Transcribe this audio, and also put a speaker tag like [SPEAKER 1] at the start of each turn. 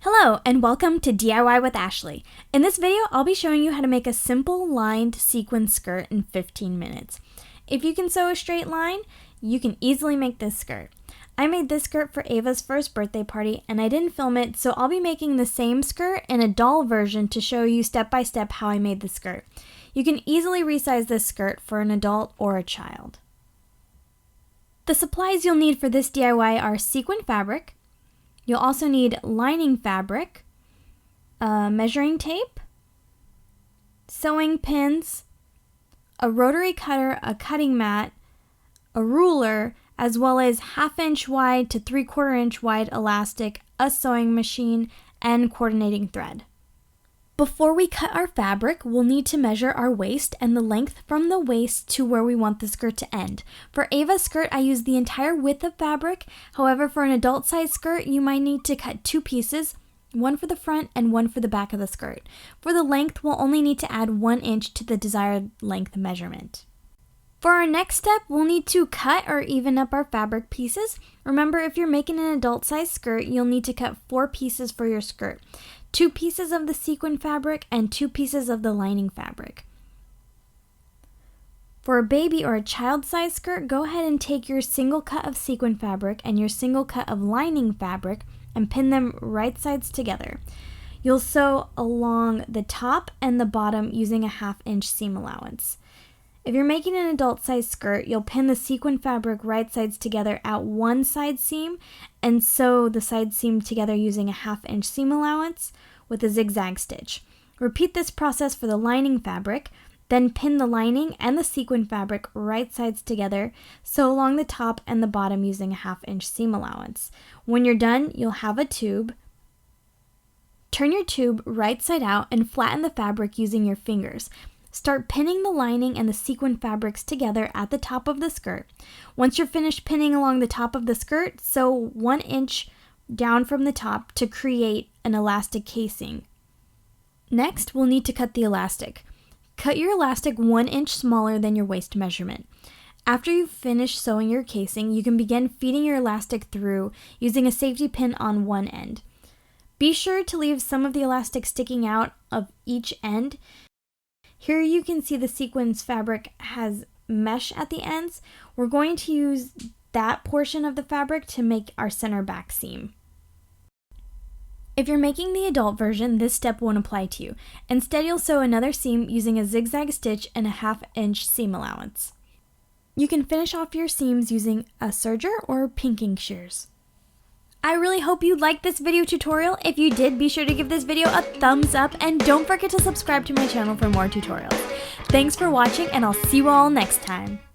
[SPEAKER 1] Hello and welcome to DIY with Ashley. In this video, I'll be showing you how to make a simple lined sequin skirt in 15 minutes. If you can sew a straight line, you can easily make this skirt. I made this skirt for Ava's first birthday party and I didn't film it, so I'll be making the same skirt in a doll version to show you step by step how I made the skirt. You can easily resize this skirt for an adult or a child. The supplies you'll need for this DIY are sequin fabric. You'll also need lining fabric, measuring tape, sewing pins, a rotary cutter, a cutting mat, a ruler, as well as 1/2 inch wide to 3/4 inch wide elastic, a sewing machine, and coordinating thread. Before we cut our fabric, we'll need to measure our waist and the length from the waist to where we want the skirt to end. For Ava's skirt, I used the entire width of fabric. However, for an adult size skirt, you might need to cut 2 pieces, one for the front and one for the back of the skirt. For the length, we'll only need to add 1 inch to the desired length measurement. For our next step, we'll need to cut or even up our fabric pieces. Remember, if you're making an adult size skirt, you'll need to cut 4 pieces for your skirt. 2 pieces of the sequin fabric and 2 pieces of the lining fabric. For a baby or a child size skirt, go ahead and take your single cut of sequin fabric and your single cut of lining fabric and pin them right sides together. You'll sew along the top and the bottom using a 1/2 inch seam allowance. If you're making an adult size skirt, you'll pin the sequin fabric right sides together at one side seam and sew the side seam together using a 1/2 inch seam allowance with a zigzag stitch. Repeat this process for the lining fabric, then pin the lining and the sequin fabric right sides together, sew along the top and the bottom using a 1/2 inch seam allowance. When you're done, you'll have a tube. Turn your tube right side out and flatten the fabric using your fingers. Start pinning the lining and the sequin fabrics together at the top of the skirt. Once you're finished pinning along the top of the skirt, sew 1 inch down from the top to create an elastic casing. Next, we'll need to cut the elastic. Cut your elastic 1 inch smaller than your waist measurement. After you've finished sewing your casing, you can begin feeding your elastic through using a safety pin on one end. Be sure to leave some of the elastic sticking out of each end. Here you can see the sequins fabric has mesh at the ends. We're going to use that portion of the fabric to make our center back seam. If you're making the adult version, this step won't apply to you. Instead, you'll sew another seam using a zigzag stitch and a 1/2 inch seam allowance. You can finish off your seams using a serger or pinking shears. I really hope you liked this video tutorial. If you did, be sure to give this video a thumbs up and don't forget to subscribe to my channel for more tutorials. Thanks for watching and I'll see you all next time.